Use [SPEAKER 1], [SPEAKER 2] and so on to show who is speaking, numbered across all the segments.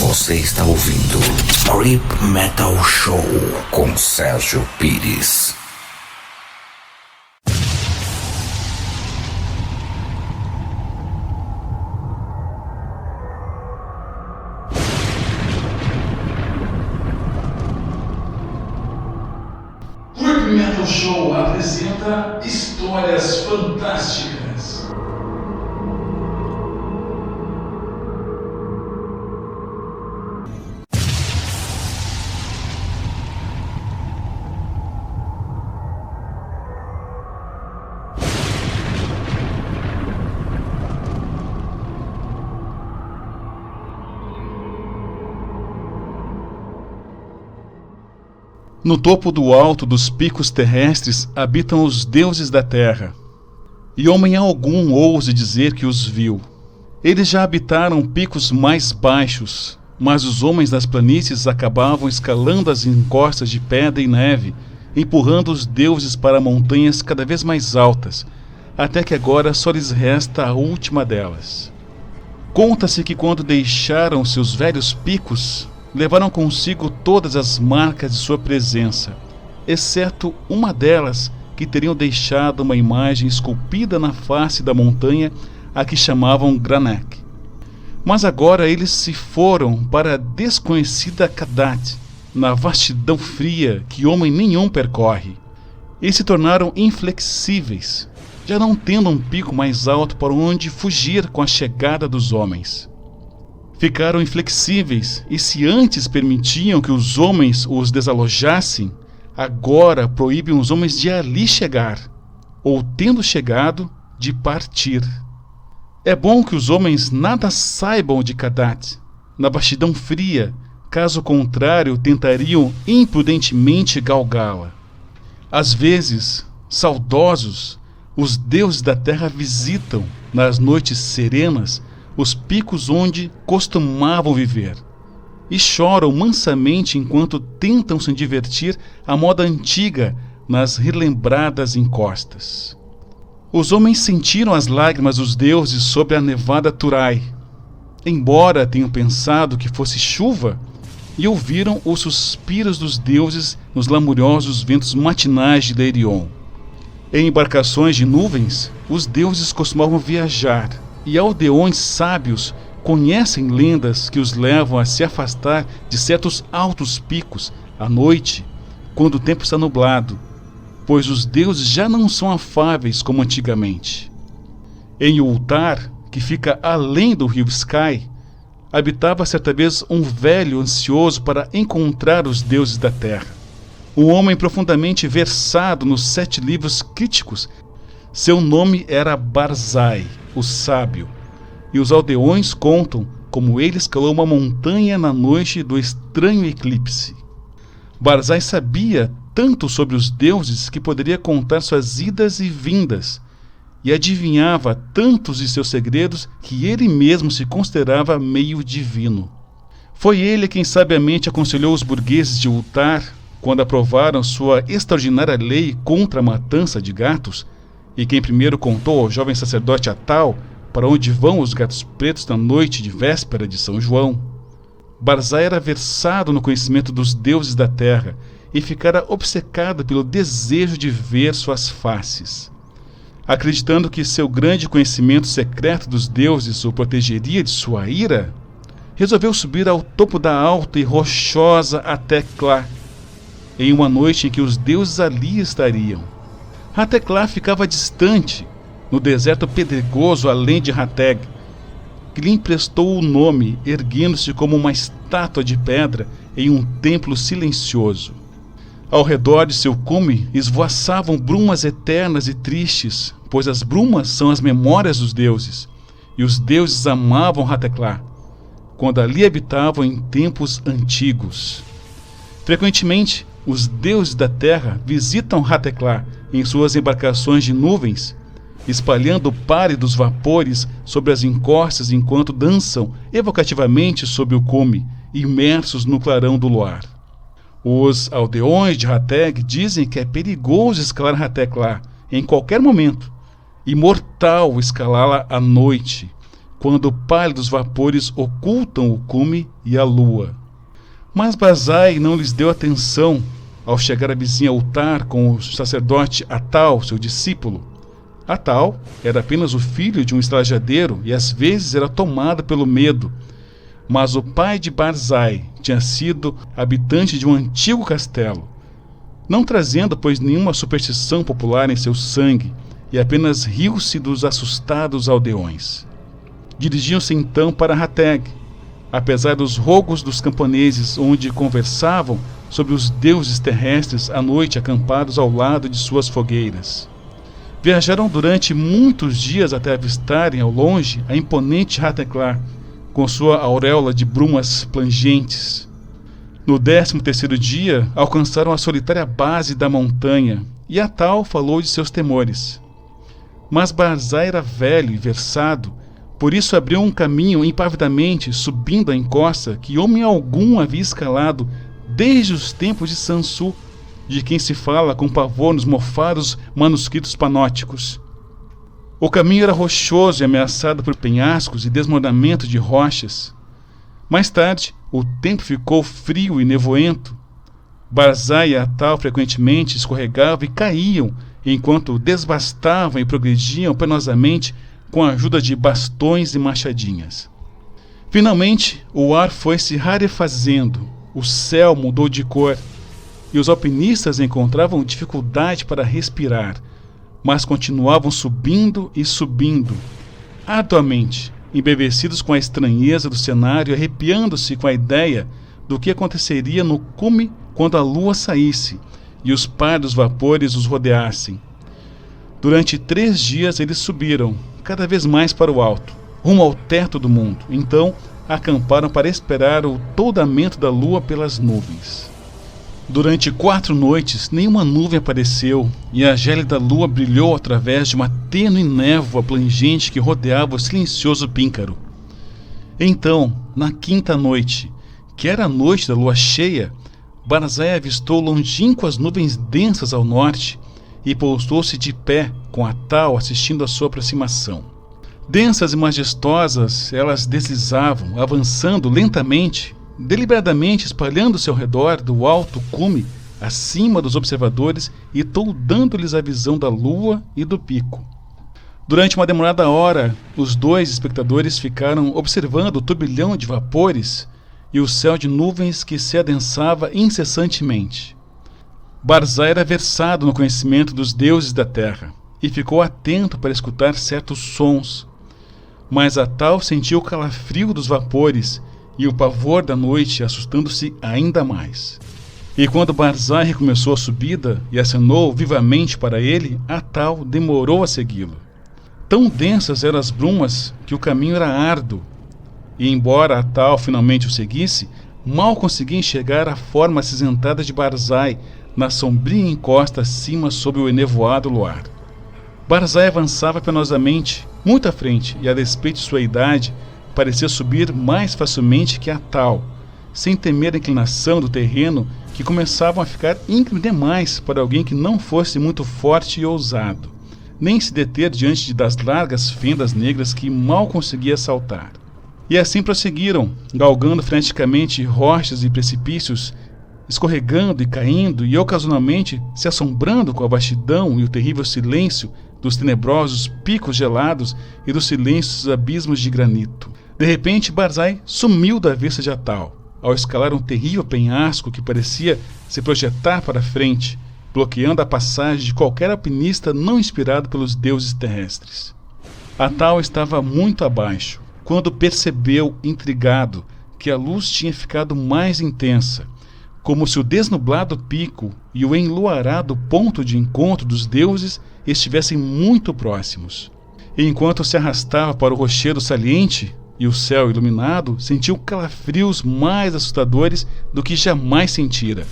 [SPEAKER 1] Você está ouvindo Creep Metal Show com Sérgio Pires.
[SPEAKER 2] Creep Metal Show apresenta histórias fantásticas.
[SPEAKER 3] No topo do alto dos picos terrestres habitam os deuses da terra, e homem algum ouse dizer que os viu. Eles já habitaram picos mais baixos, mas os homens das planícies acabavam escalando as encostas de pedra e neve, empurrando os deuses para montanhas cada vez mais altas, até que agora só lhes resta a última delas. Conta-se que quando deixaram seus velhos picos, levaram consigo todas as marcas de sua presença, exceto uma delas que teriam deixado uma imagem esculpida na face da montanha a que chamavam Granek. Mas agora eles se foram para a desconhecida Kadat, na vastidão fria que homem nenhum percorre, e se tornaram inflexíveis, já não tendo um pico mais alto para onde fugir com a chegada dos homens. Ficaram inflexíveis, e se antes permitiam que os homens os desalojassem, agora proíbem os homens de ali chegar, ou tendo chegado, de partir. É bom que os homens nada saibam de Kadat, na vastidão fria, caso contrário tentariam imprudentemente galgá-la. Às vezes, saudosos, os deuses da terra visitam, nas noites serenas, os picos onde costumavam viver, e choram mansamente enquanto tentam se divertir à moda antiga nas relembradas encostas. Os homens sentiram as lágrimas dos deuses sobre a nevada Turai, embora tenham pensado que fosse chuva, e ouviram os suspiros dos deuses nos lamuriosos ventos matinais de Leirion. Em embarcações de nuvens, os deuses costumavam viajar, e aldeões sábios conhecem lendas que os levam a se afastar de certos altos picos à noite, quando o tempo está nublado, pois os deuses já não são afáveis como antigamente. Em Ultar, que fica além do rio Sky, habitava certa vez um velho ansioso para encontrar os deuses da terra. Um homem profundamente versado nos 7 livros críticos. Seu nome era Barzai, o sábio, e os aldeões contam como ele escalou uma montanha na noite do estranho eclipse. Barzai sabia tanto sobre os deuses que poderia contar suas idas e vindas, e adivinhava tantos de seus segredos que ele mesmo se considerava meio divino. Foi ele quem sabiamente aconselhou os burgueses de Ultar quando aprovaram sua extraordinária lei contra a matança de gatos, e quem primeiro contou ao jovem sacerdote Atal para onde vão os gatos pretos na noite de véspera de São João. Barzai era versado no conhecimento dos deuses da terra e ficara obcecado pelo desejo de ver suas faces. Acreditando que seu grande conhecimento secreto dos deuses o protegeria de sua ira, resolveu subir ao topo da alta e rochosa Hatekla, em uma noite em que os deuses ali estariam. Hatekla ficava distante, no deserto pedregoso além de Hateg, que lhe emprestou o nome, erguendo-se como uma estátua de pedra em um templo silencioso. Ao redor de seu cume esvoaçavam brumas eternas e tristes, pois as brumas são as memórias dos deuses, e os deuses amavam Hatekla, quando ali habitavam em tempos antigos. Frequentemente, os deuses da terra visitam Hatekla em suas embarcações de nuvens, espalhando pálidos vapores sobre as encostas enquanto dançam evocativamente sob o cume, imersos no clarão do luar. Os aldeões de Hateg dizem que é perigoso escalar Hatekla em qualquer momento, e mortal escalá-la à noite, quando pálidos vapores ocultam o cume e a lua. Mas Barzai não lhes deu atenção ao chegar à vizinha altar com o sacerdote Atal, seu discípulo. Atal era apenas o filho de um estalajadeiro e às vezes era tomado pelo medo. Mas o pai de Barzai tinha sido habitante de um antigo castelo, não trazendo, pois, nenhuma superstição popular em seu sangue, e apenas riu-se dos assustados aldeões. Dirigiam-se então para Hateg, apesar dos rogos dos camponeses, onde conversavam sobre os deuses terrestres à noite acampados ao lado de suas fogueiras. Viajaram durante muitos dias até avistarem ao longe a imponente Hatheclar, com sua auréola de brumas plangentes. No 13º dia, alcançaram a solitária base da montanha, e Atal falou de seus temores. Mas Barzai era velho e versado, por isso abriu um caminho impavidamente, subindo a encosta que homem algum havia escalado desde os tempos de Sansu, de quem se fala com pavor nos mofados manuscritos panóticos. O caminho era rochoso e ameaçado por penhascos e desmoronamento de rochas. Mais tarde, o tempo ficou frio e nevoento. Barzai e Atal frequentemente escorregavam e caíam, enquanto desbastavam e progrediam penosamente com a ajuda de bastões e machadinhas. Finalmente, o ar foi se rarefazendo, o céu mudou de cor, e os alpinistas encontravam dificuldade para respirar, mas continuavam subindo e subindo, arduamente, embevecidos com a estranheza do cenário e arrepiando-se com a ideia do que aconteceria no cume quando a lua saísse e os pardos vapores os rodeassem. Durante 3 dias eles subiram, cada vez mais para o alto, rumo ao teto do mundo. Então acamparam para esperar o toldamento da lua pelas nuvens. Durante 4 noites, nenhuma nuvem apareceu, e a gélida lua brilhou através de uma tênue névoa plangente que rodeava o silencioso píncaro. Então, na 5ª noite, que era a noite da lua cheia, Barzai avistou longínquas nuvens densas ao norte e pousou-se de pé, com Atal assistindo à sua aproximação. Densas e majestosas, elas deslizavam, avançando lentamente, deliberadamente espalhando-se ao redor do alto cume, acima dos observadores e toldando-lhes a visão da lua e do pico. Durante uma demorada hora, os 2 espectadores ficaram observando o turbilhão de vapores e o céu de nuvens que se adensava incessantemente. Barzai era versado no conhecimento dos deuses da terra e ficou atento para escutar certos sons, mas Atal sentiu o calafrio dos vapores e o pavor da noite, assustando-se ainda mais. E quando Barzai recomeçou a subida e acenou vivamente para ele, Atal demorou a segui-lo. Tão densas eram as brumas que o caminho era árduo, e embora Atal finalmente o seguisse, mal conseguia enxergar a forma acinzentada de Barzai na sombria encosta acima sob o enevoado luar. Barzai avançava penosamente, muito à frente, e a despeito de sua idade, parecia subir mais facilmente que Atal, sem temer a inclinação do terreno que começavam a ficar íngreme demais para alguém que não fosse muito forte e ousado, nem se deter diante das largas fendas negras que mal conseguia saltar. E assim prosseguiram, galgando freneticamente rochas e precipícios, escorregando e caindo e ocasionalmente se assombrando com a vastidão e o terrível silêncio dos tenebrosos picos gelados e dos silêncios abismos de granito. De repente, Barzai sumiu da vista de Atal, ao escalar um terrível penhasco que parecia se projetar para frente, bloqueando a passagem de qualquer alpinista não inspirado pelos deuses terrestres. Atal estava muito abaixo, quando percebeu, intrigado, que a luz tinha ficado mais intensa, como se o desnublado pico e o enluarado ponto de encontro dos deuses estivessem muito próximos. E enquanto se arrastava para o rochedo saliente e o céu iluminado, sentiu calafrios mais assustadores do que jamais sentira.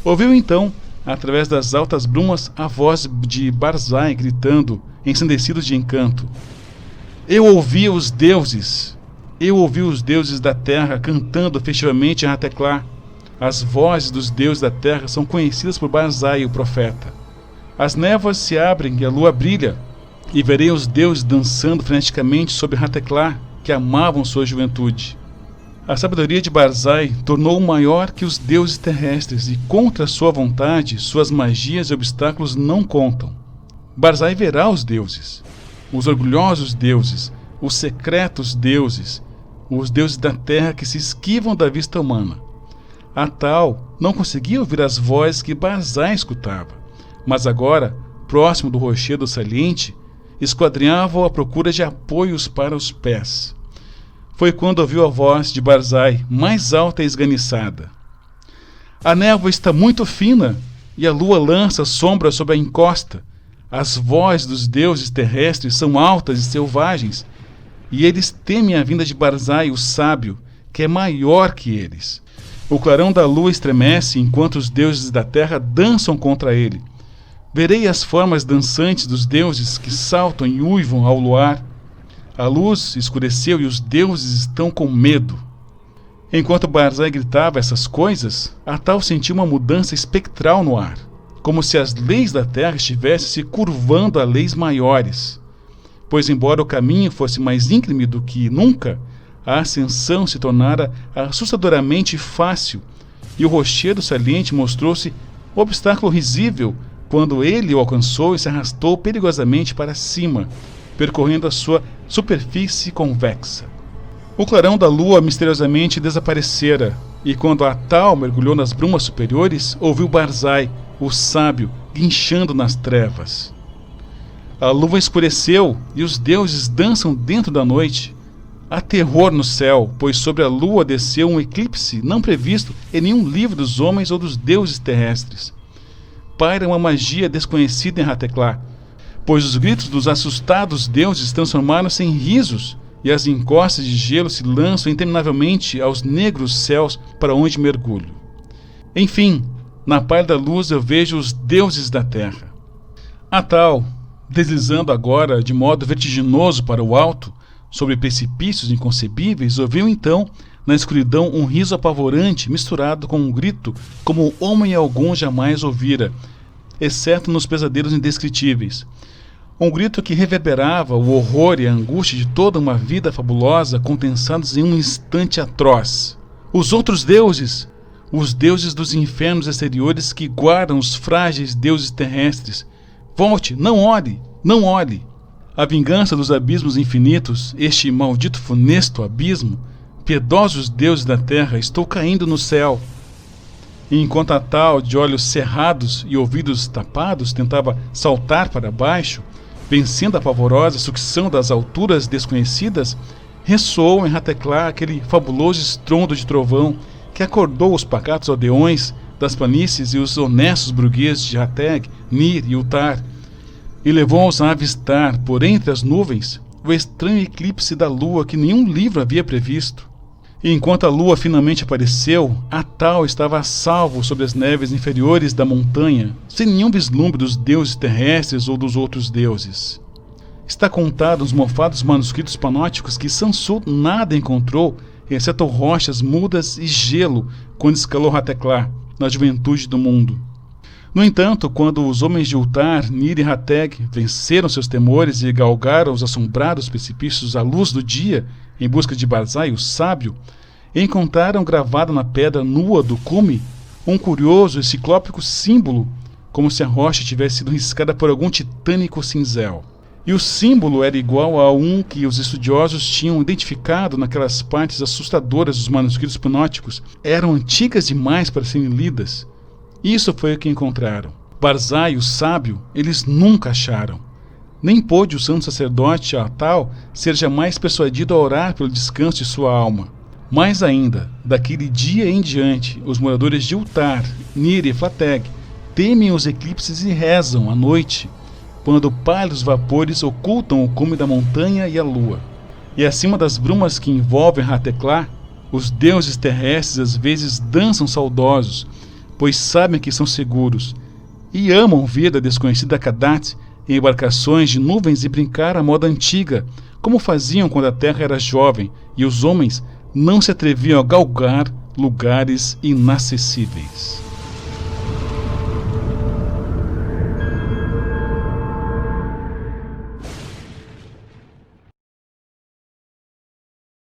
[SPEAKER 3] Ouviu então, através das altas brumas, a voz de Barzai gritando, ensandecido de encanto: Eu ouvi os deuses da terra cantando festivamente em Hatheclar. As vozes dos deuses da terra são conhecidas por Barzai, o profeta. As névoas se abrem e a lua brilha. e verei os deuses dançando freneticamente sobre Hatheclá, que amavam sua juventude. A sabedoria de Barzai tornou-o maior que os deuses terrestres, e contra sua vontade, suas magias e obstáculos não contam. Barzai verá os deuses, os orgulhosos deuses, os secretos deuses, os deuses da terra que se esquivam da vista humana. Atal não conseguia ouvir as vozes que Barzai escutava, mas agora, próximo do rochedo saliente, esquadrinhava à procura de apoios para os pés. Foi quando ouviu a voz de Barzai, mais alta e esganiçada. A névoa está muito fina, e a lua lança sombra sobre a encosta. As vozes dos deuses terrestres são altas e selvagens, e eles temem a vinda de Barzai, o sábio, que é maior que eles. O clarão da lua estremece enquanto os deuses da terra dançam contra ele. Verei as formas dançantes dos deuses que saltam e uivam ao luar. A luz escureceu e os deuses estão com medo. Enquanto Barzai gritava essas coisas, Atal sentiu uma mudança espectral no ar, como se as leis da terra estivessem se curvando a leis maiores. Pois, embora o caminho fosse mais íngreme do que nunca, a ascensão se tornara assustadoramente fácil, e o rochedo saliente mostrou-se obstáculo risível quando ele o alcançou e se arrastou perigosamente para cima, percorrendo a sua superfície convexa. O clarão da lua misteriosamente desaparecera, e quando Atal mergulhou nas brumas superiores, ouviu Barzai, o sábio, guinchando nas trevas. A lua escureceu e os deuses dançam dentro da noite. Há terror no céu, pois sobre a lua desceu um eclipse não previsto em nenhum livro dos homens ou dos deuses terrestres. Paira uma magia desconhecida em Hatheclá, pois os gritos dos assustados deuses transformaram-se em risos, e as encostas de gelo se lançam interminavelmente aos negros céus para onde mergulho. Enfim, na pálida luz eu vejo os deuses da terra. Atal, deslizando agora de modo vertiginoso para o alto, sobre precipícios inconcebíveis, ouviu então, na escuridão, um riso apavorante misturado com um grito como homem algum jamais ouvira, exceto nos pesadelos indescritíveis. Um grito que reverberava o horror e a angústia de toda uma vida fabulosa condensados em um instante atroz. Os outros deuses! Os deuses dos infernos exteriores que guardam os frágeis deuses terrestres. Volte, não olhe, não olhe! A vingança dos abismos infinitos, este maldito funesto abismo, piedosos deuses da terra, estou caindo no céu. E enquanto Atal, de olhos cerrados e ouvidos tapados, tentava saltar para baixo, vencendo a pavorosa sucção das alturas desconhecidas, ressoou em Hatheclá aquele fabuloso estrondo de trovão que acordou os pacatos aldeões das planícies e os honestos burgueses de Hateg, Nir e Utar, e levou-os a avistar, por entre as nuvens, o estranho eclipse da lua que nenhum livro havia previsto. E enquanto a lua finalmente apareceu, Atal estava a salvo sobre as neves inferiores da montanha, sem nenhum vislumbre dos deuses terrestres ou dos outros deuses. Está contado nos mofados manuscritos panóticos que Sansu nada encontrou, exceto rochas mudas e gelo, quando escalou Hatheclá, na juventude do mundo. No entanto, quando os homens de Utar, Nir e Hateg venceram seus temores e galgaram os assombrados precipícios à luz do dia, em busca de Barzai, o sábio, encontraram gravado na pedra nua do cume um curioso e ciclópico símbolo, como se a rocha tivesse sido riscada por algum titânico cinzel. E o símbolo era igual a um que os estudiosos tinham identificado naquelas partes assustadoras dos manuscritos panóticos. Eram antigas demais para serem lidas. Isso foi o que encontraram. Barzai, o sábio, eles nunca acharam. Nem pôde o santo sacerdote Atal ser jamais persuadido a orar pelo descanso de sua alma. Mais ainda, daquele dia em diante, os moradores de Utar, Nir e Flateg temem os eclipses e rezam à noite, quando pálidos vapores ocultam o cume da montanha e a lua. E acima das brumas que envolvem Hatheclá, os deuses terrestres às vezes dançam saudosos, pois sabem que são seguros, e amam ver da desconhecida Kadat em embarcações de nuvens e brincar à moda antiga, como faziam quando a terra era jovem e os homens não se atreviam a galgar lugares inacessíveis.